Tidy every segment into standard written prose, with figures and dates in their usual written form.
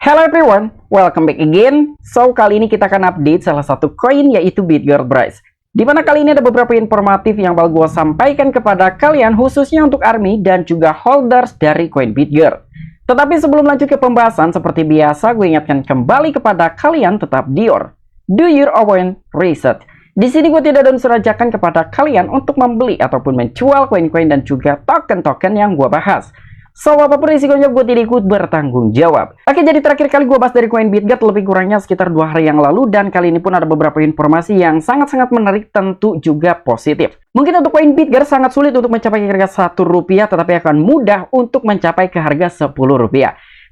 Hello everyone, welcome back again. So, kali ini kita akan update salah satu koin yaitu BitGear Bryce. Dimana kali ini ada beberapa informatif yang bakal gue sampaikan kepada kalian khususnya untuk army dan juga holders dari koin BitGear. Tetapi sebelum lanjut ke pembahasan, seperti biasa gue ingatkan kembali kepada kalian tetap do your own research. Di sini gue tidak ada unsur ajakan kepada kalian untuk membeli ataupun menjual koin-koin dan juga token-token yang gue bahas. So, apapun risikonya gue tidak ikut bertanggung jawab. Oke, jadi terakhir kali gue bahas dari koin BitGear lebih kurangnya sekitar 2 hari yang lalu. Dan kali ini pun ada beberapa informasi yang sangat-sangat menarik, tentu juga positif. Mungkin untuk koin BitGear sangat sulit untuk mencapai ke harga Rp1, tetapi akan mudah untuk mencapai ke harga Rp10.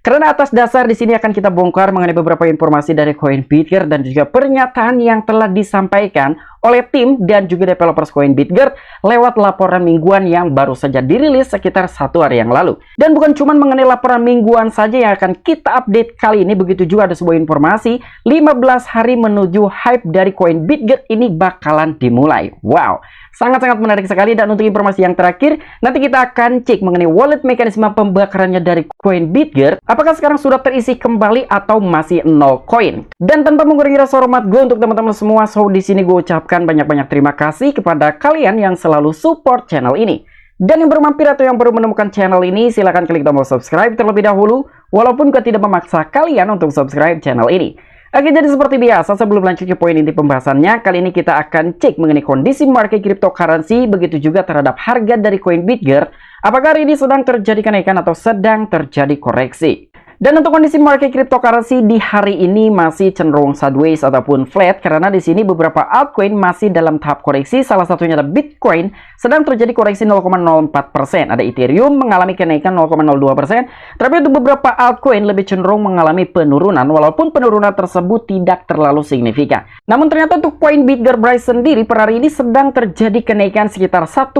Karena atas dasar di sini akan kita bongkar mengenai beberapa informasi dari koin BitGear dan juga pernyataan yang telah disampaikan oleh tim dan juga developers koin BitGear lewat laporan mingguan yang baru saja dirilis sekitar 1 hari yang lalu. Dan bukan cuma mengenai laporan mingguan saja yang akan kita update kali ini, begitu juga ada sebuah informasi 15 hari menuju hype dari koin BitGear ini bakalan dimulai. Wow, sangat-sangat menarik sekali. Dan untuk informasi yang terakhir, nanti kita akan cek mengenai wallet mekanisme pembakarannya dari koin BitGear. Apakah sekarang sudah terisi kembali atau masih 0 koin? Dan tanpa mengurangi rasa hormat gue untuk teman-teman semua, so di sini gue ucapkan banyak-banyak terima kasih kepada kalian yang selalu support channel ini. Dan yang baru mampir atau yang baru menemukan channel ini, silahkan klik tombol subscribe terlebih dahulu, walaupun gue tidak memaksa kalian untuk subscribe channel ini. Oke, jadi seperti biasa, sebelum lanjut ke poin inti pembahasannya, kali ini kita akan cek mengenai kondisi market cryptocurrency, begitu juga terhadap harga dari koin BitGear. Apakah hari ini sedang terjadi kenaikan atau sedang terjadi koreksi? Dan untuk kondisi market cryptocurrency di hari ini masih cenderung sideways ataupun flat, karena di sini beberapa altcoin masih dalam tahap koreksi. Salah satunya ada Bitcoin sedang terjadi koreksi 0,04%. Ada Ethereum mengalami kenaikan 0,02%. Tapi untuk beberapa altcoin lebih cenderung mengalami penurunan, walaupun penurunan tersebut tidak terlalu signifikan. Namun ternyata untuk koin BitGear Bryce sendiri per hari ini sedang terjadi kenaikan sekitar 1,58%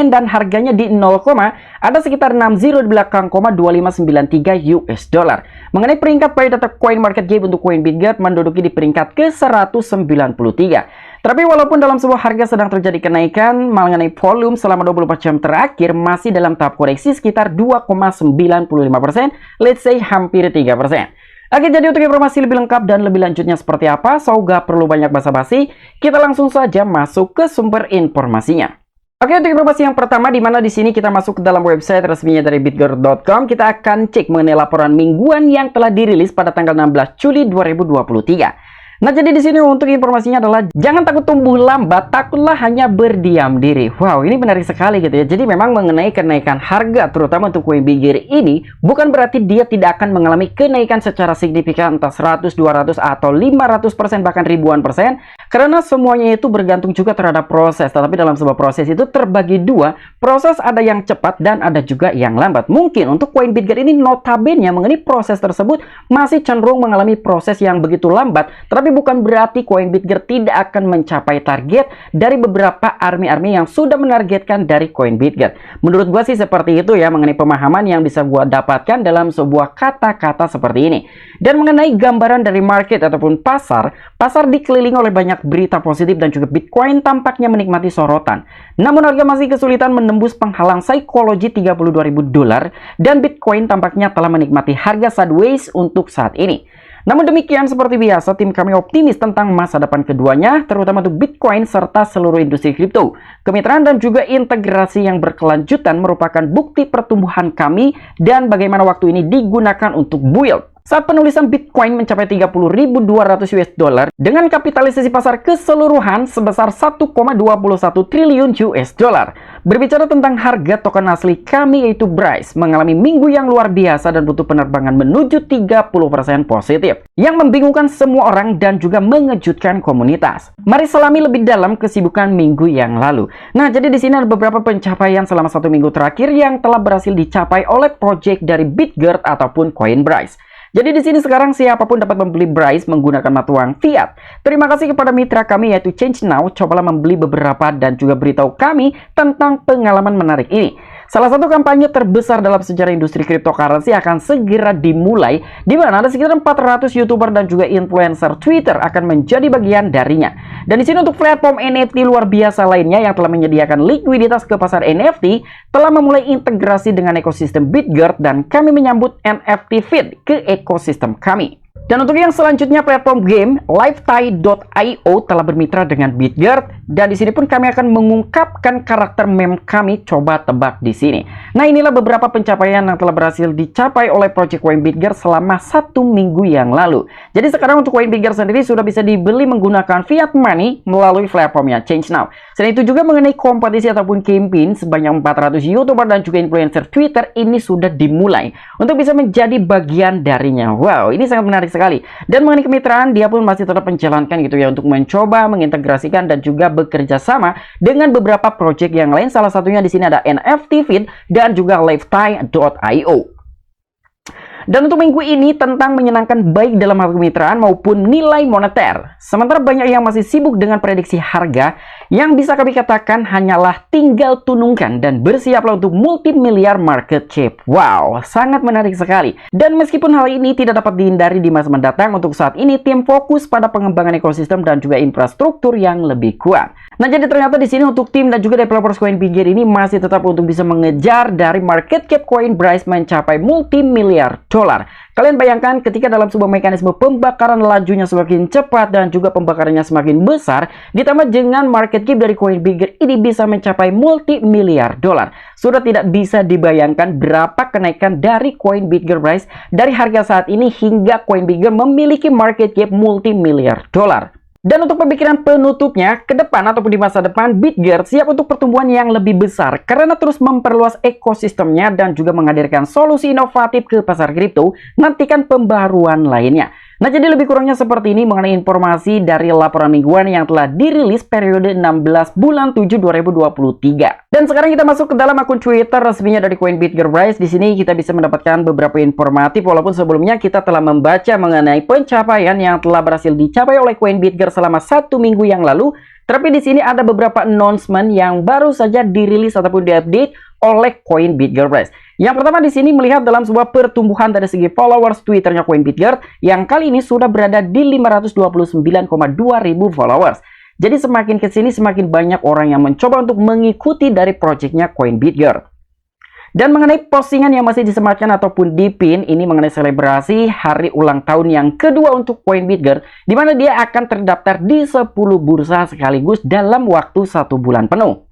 dan harganya di 0, ada sekitar 60 di belakang, 2593 US dollar. Mengenai peringkat by data coin market cap untuk koin BitGear menduduki di peringkat ke 193. Tapi walaupun dalam sebuah harga sedang terjadi kenaikan, mengenai volume selama 24 jam terakhir masih dalam tahap koreksi sekitar 2,95%, let's say hampir 3%. Oke, jadi untuk informasi lebih lengkap dan lebih lanjutnya seperti apa, so gak perlu banyak basa-basi, kita langsung saja masuk ke sumber informasinya. Oke, untuk informasi yang pertama, di mana di sini kita masuk ke dalam website resminya dari bitgear.com, kita akan cek mengenai laporan mingguan yang telah dirilis pada tanggal 16 Juli 2023. Nah, jadi di sini untuk informasinya adalah jangan takut tumbuh lambat, takutlah hanya berdiam diri. Wow, ini menarik sekali gitu ya. Jadi memang mengenai kenaikan harga terutama untuk koin BitGear ini bukan berarti dia tidak akan mengalami kenaikan secara signifikan entah 100, 200 atau 500% bahkan ribuan persen, karena semuanya itu bergantung juga terhadap proses. Tetapi dalam sebuah proses itu terbagi dua, proses ada yang cepat dan ada juga yang lambat. Mungkin untuk koin BitGear ini notabene mengenai proses tersebut masih cenderung mengalami proses yang begitu lambat, tapi bukan berarti koin BitGear tidak akan mencapai target dari beberapa army-army yang sudah menargetkan dari koin BitGear. Menurut gua sih seperti itu ya, mengenai pemahaman yang bisa gua dapatkan dalam sebuah kata-kata seperti ini. Dan mengenai gambaran dari market ataupun pasar dikelilingi oleh banyak berita positif dan juga Bitcoin tampaknya menikmati sorotan. Namun harga masih kesulitan menembus penghalang psikologi $32.000 dan Bitcoin tampaknya telah menikmati harga sideways untuk saat ini. Namun demikian, seperti biasa, tim kami optimis tentang masa depan keduanya, terutama untuk Bitcoin serta seluruh industri kripto. Kemitraan dan juga integrasi yang berkelanjutan merupakan bukti pertumbuhan kami dan bagaimana waktu ini digunakan untuk build. Saat penulisan Bitcoin mencapai 30.200 US dollar dengan kapitalisasi pasar keseluruhan sebesar 1,21 triliun US dollar. Berbicara tentang harga token asli kami yaitu Bryce mengalami minggu yang luar biasa dan butuh penerbangan menuju 30% positif yang membingungkan semua orang dan juga mengejutkan komunitas. Mari selami lebih dalam kesibukan minggu yang lalu. Nah, jadi di sini ada beberapa pencapaian selama 1 minggu terakhir yang telah berhasil dicapai oleh project dari BitGear ataupun koin Bryce. Jadi di sini sekarang siapapun dapat membeli Bryce menggunakan mata uang fiat. Terima kasih kepada mitra kami yaitu Change Now. Cobalah membeli beberapa dan juga beritahu kami tentang pengalaman menarik ini. Salah satu kampanye terbesar dalam sejarah industri cryptocurrency akan segera dimulai, di mana ada sekitar 400 YouTuber dan juga influencer Twitter akan menjadi bagian darinya. Dan di sini untuk platform NFT luar biasa lainnya yang telah menyediakan likuiditas ke pasar NFT telah memulai integrasi dengan ekosistem Bitgert, dan kami menyambut NFT Feed ke ekosistem kami. Dan untuk yang selanjutnya, platform game LiveTie.io telah bermitra dengan Bitgert, dan di sini pun kami akan mengungkapkan karakter meme kami. Coba tebak di sini. Nah, inilah beberapa pencapaian yang telah berhasil dicapai oleh Project Coin Bitgert selama 1 minggu yang lalu. Jadi sekarang untuk Coin Bitgert sendiri sudah bisa dibeli menggunakan fiat money melalui platformnya Change Now. Selain itu juga mengenai kompetisi ataupun campaign, sebanyak 400 YouTuber dan juga influencer Twitter ini sudah dimulai untuk bisa menjadi bagian darinya. Wow, ini sangat menarik sekali. Dan mengenai kemitraan, dia pun masih tetap menjalankan gitu ya, untuk mencoba mengintegrasikan dan juga bekerja sama dengan beberapa project yang lain. Salah satunya di sini ada NFT Feed dan juga LiveTie.io. Dan untuk minggu ini tentang menyenangkan baik dalam hal kemitraan maupun nilai moneter. Sementara banyak yang masih sibuk dengan prediksi harga, yang bisa kami katakan hanyalah tinggal tunungkan dan bersiaplah untuk multi-miliar market cap. Wow, sangat menarik sekali. Dan meskipun hal ini tidak dapat dihindari di masa mendatang, untuk saat ini tim fokus pada pengembangan ekosistem dan juga infrastruktur yang lebih kuat. Nah, jadi ternyata di sini untuk tim dan juga developers Coin Bitgert ini masih tetap untuk bisa mengejar dari market cap Coinbase mencapai multi-miliar dolar. Kalian bayangkan ketika dalam sebuah mekanisme pembakaran lajunya semakin cepat dan juga pembakarannya semakin besar, ditambah dengan market cap dari Coin Bitgert ini bisa mencapai multi-miliar dolar. Sudah tidak bisa dibayangkan berapa kenaikan dari Coin Bitgert price dari harga saat ini hingga Coin Bitgert memiliki market cap multi-miliar dolar. Dan untuk pemikiran penutupnya, ke depan ataupun di masa depan, Bitgert siap untuk pertumbuhan yang lebih besar karena terus memperluas ekosistemnya dan juga menghadirkan solusi inovatif ke pasar kripto. Nantikan pembaruan lainnya. Nah, jadi lebih kurangnya seperti ini mengenai informasi dari laporan mingguan yang telah dirilis periode 16 bulan 7 2023. Dan sekarang kita masuk ke dalam akun Twitter resminya dari Coin Bitgert Price. Di sini kita bisa mendapatkan beberapa informatif, walaupun sebelumnya kita telah membaca mengenai pencapaian yang telah berhasil dicapai oleh Coin Bitgert selama 1 minggu yang lalu. Tapi di sini ada beberapa announcement yang baru saja dirilis ataupun diupdate oleh Coin Bitgert Price. Yang pertama di sini melihat dalam sebuah pertumbuhan dari segi followers Twitternya Coin Bitgert yang kali ini sudah berada di 529,2 ribu followers. Jadi semakin kesini semakin banyak orang yang mencoba untuk mengikuti dari projectnya Coin Bitgert. Dan mengenai postingan yang masih disematkan ataupun dipin, ini mengenai selebrasi hari ulang tahun yang kedua untuk Coin Bitgert, di mana dia akan terdaftar di 10 bursa sekaligus dalam waktu 1 bulan penuh.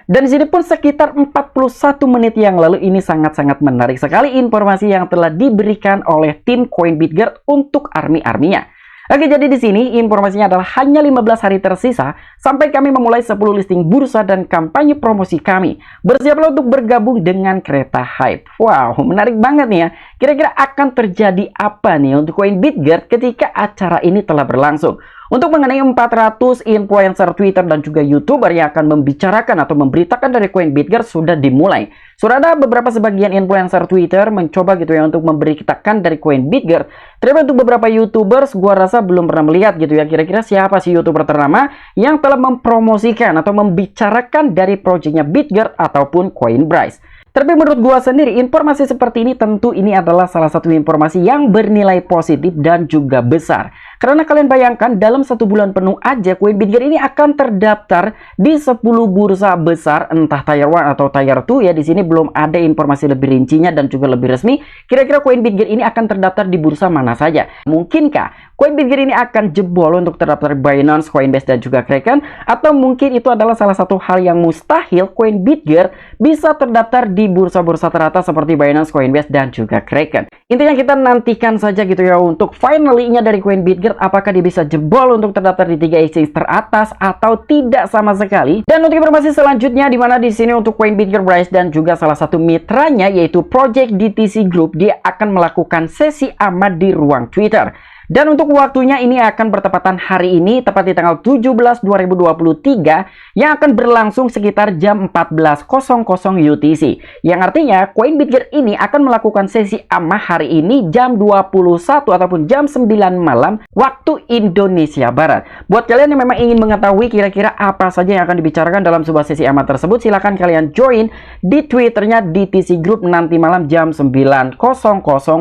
Dan di sini pun sekitar 41 menit yang lalu ini sangat-sangat menarik sekali informasi yang telah diberikan oleh tim Coin Bitgert untuk army-arminya. Oke, jadi di sini informasinya adalah hanya 15 hari tersisa sampai kami memulai 10 listing bursa dan kampanye promosi kami. Bersiaplah untuk bergabung dengan kereta hype. Wow, menarik banget nih ya. Kira-kira akan terjadi apa nih untuk Coin Bitgert ketika acara ini telah berlangsung? Untuk mengenai 400 influencer Twitter dan juga YouTuber yang akan membicarakan atau memberitakan dari Coin Bitgert sudah dimulai. Sudah ada beberapa sebagian influencer Twitter mencoba gitu ya untuk memberitakan dari Coin Bitgert. Ternyata untuk beberapa YouTubers gua rasa belum pernah melihat gitu ya kira-kira siapa sih YouTuber ternama yang telah mempromosikan atau membicarakan dari projectnya Bitgert ataupun Coinbase. Tapi menurut gua sendiri, informasi seperti ini tentu ini adalah salah satu informasi yang bernilai positif dan juga besar. Karena kalian bayangkan dalam 1 bulan penuh aja Coin Bitgert ini akan terdaftar di 10 bursa besar, entah tier 1 atau tier 2 ya. Di sini belum ada informasi lebih rincinya dan juga lebih resmi. Kira-kira Coin Bitgert ini akan terdaftar di bursa mana saja? Mungkinkah Coin Bitgert ini akan jebol untuk terdaftar di Binance, Coinbase dan juga Kraken? Atau mungkin itu adalah salah satu hal yang mustahil Coin Bitgert bisa terdaftar di bursa-bursa teratas seperti Binance, Coinbase dan juga Kraken. Intinya kita nantikan saja gitu ya untuk finally-nya dari Coin Bitgert, apakah dia bisa jebol untuk terdaftar di 3 exchange teratas atau tidak sama sekali. Dan untuk informasi selanjutnya di mana di sini untuk Coin Bitgert Price dan juga salah satu mitranya yaitu Project DTC Group, dia akan melakukan sesi aman di ruang Twitter. Dan untuk waktunya ini akan bertepatan hari ini, tepat di tanggal 17/2023, yang akan berlangsung sekitar jam 14.00 UTC. Yang artinya, koin BitGet ini akan melakukan sesi amah hari ini jam 21 ataupun jam 9 malam waktu Indonesia Barat. Buat kalian yang memang ingin mengetahui kira-kira apa saja yang akan dibicarakan dalam sebuah sesi amah tersebut, silahkan kalian join di Twitternya DTC Group nanti malam jam 9.00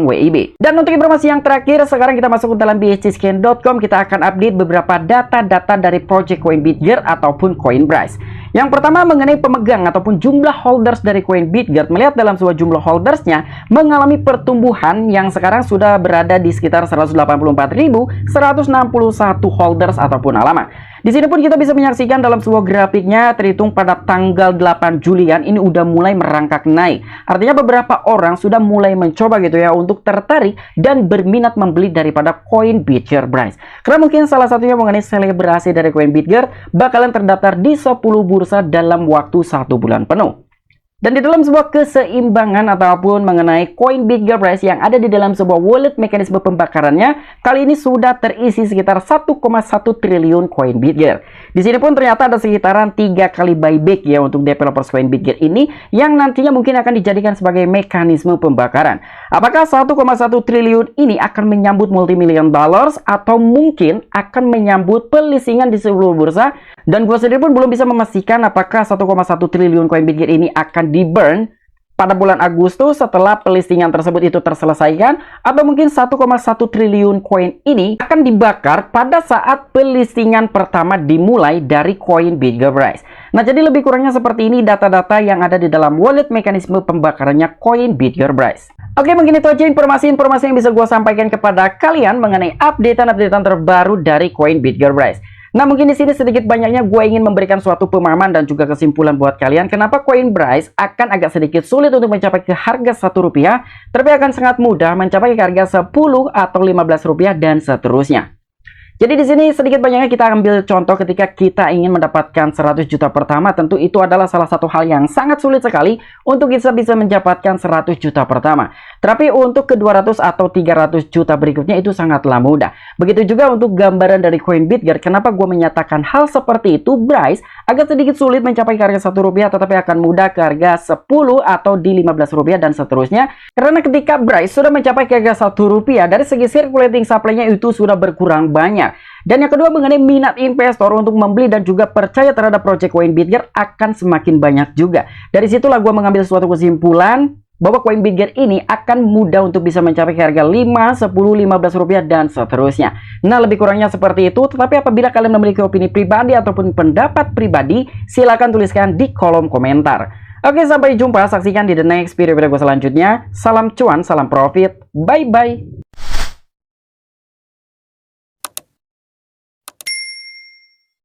WIB. Dan untuk informasi yang terakhir, sekarang kita masuk ke dalam bhcscan.com. Kita akan update beberapa data-data dari project koin BitGet ataupun Coinbase. Yang pertama mengenai pemegang ataupun jumlah holders dari koin BitGet. Melihat dalam sebuah jumlah holdersnya mengalami pertumbuhan yang sekarang sudah berada di sekitar 184.161 holders ataupun halaman. Di sini pun kita bisa menyaksikan dalam sebuah grafiknya terhitung pada tanggal 8 Julian ini udah mulai merangkak naik. Artinya beberapa orang sudah mulai mencoba gitu ya untuk tertarik dan berminat membeli daripada koin BitGet Bryce. Karena mungkin salah satunya mengenai selebrasi dari koin BitGet bakalan terdaftar di 10 bursa dalam waktu 1 bulan penuh. Dan di dalam sebuah keseimbangan ataupun mengenai koin BitGet Bryce yang ada di dalam sebuah wallet mekanisme pembakarannya, kali ini sudah terisi sekitar 1,1 triliun koin BitGet. Di sini pun ternyata ada sekitaran 3 kali buyback ya untuk developers koin BitGet ini yang nantinya mungkin akan dijadikan sebagai mekanisme pembakaran. Apakah 1,1 triliun ini akan menyambut multimillion dollars atau mungkin akan menyambut pelisingan di seluruh bursa? Dan gue sendiri pun belum bisa memastikan apakah 1,1 triliun koin BitGet ini akan di-burn pada bulan Agustus setelah pelistingan tersebut itu terselesaikan, atau mungkin 1,1 triliun koin ini akan dibakar pada saat pelistingan pertama dimulai dari koin BitGet Bryce. Nah, jadi lebih kurangnya seperti ini data-data yang ada di dalam wallet mekanisme pembakarannya koin BitGet Bryce. Oke, mungkin itu aja informasi-informasi yang bisa gue sampaikan kepada kalian mengenai updatean-updatean terbaru dari koin BitGet Bryce. Nah, mungkin di sini sedikit banyaknya gue ingin memberikan suatu pemahaman dan juga kesimpulan buat kalian kenapa koin Bryce akan agak sedikit sulit untuk mencapai ke harga Rp1, tapi akan sangat mudah mencapai ke harga Rp10 atau Rp15 dan seterusnya. Jadi di sini sedikit banyaknya kita ambil contoh ketika kita ingin mendapatkan 100 juta pertama, tentu itu adalah salah satu hal yang sangat sulit sekali untuk kita bisa mendapatkan 100 juta pertama. Tapi untuk ke 200 atau 300 juta berikutnya itu sangatlah mudah. Begitu juga untuk gambaran dari koin BitGet. Kenapa gue menyatakan hal seperti itu? Bryce agak sedikit sulit mencapai ke harga Rp1, tetapi akan mudah ke harga 10 atau di Rp15 dan seterusnya. Karena ketika Bryce sudah mencapai ke harga Rp1, dari segi circulating supply-nya itu sudah berkurang banyak. Dan yang kedua mengenai minat investor untuk membeli dan juga percaya terhadap project koin BitGet akan semakin banyak juga. Dari situlah gue mengambil suatu kesimpulan bahwa koin BitGet ini akan mudah untuk bisa mencapai harga Rp5, Rp10, Rp15 dan seterusnya. Nah, lebih kurangnya seperti itu. Tetapi apabila kalian memiliki opini pribadi ataupun pendapat pribadi, silahkan tuliskan di kolom komentar. Oke, sampai jumpa. Saksikan di the next video gue selanjutnya. Salam cuan, salam profit. Bye-bye.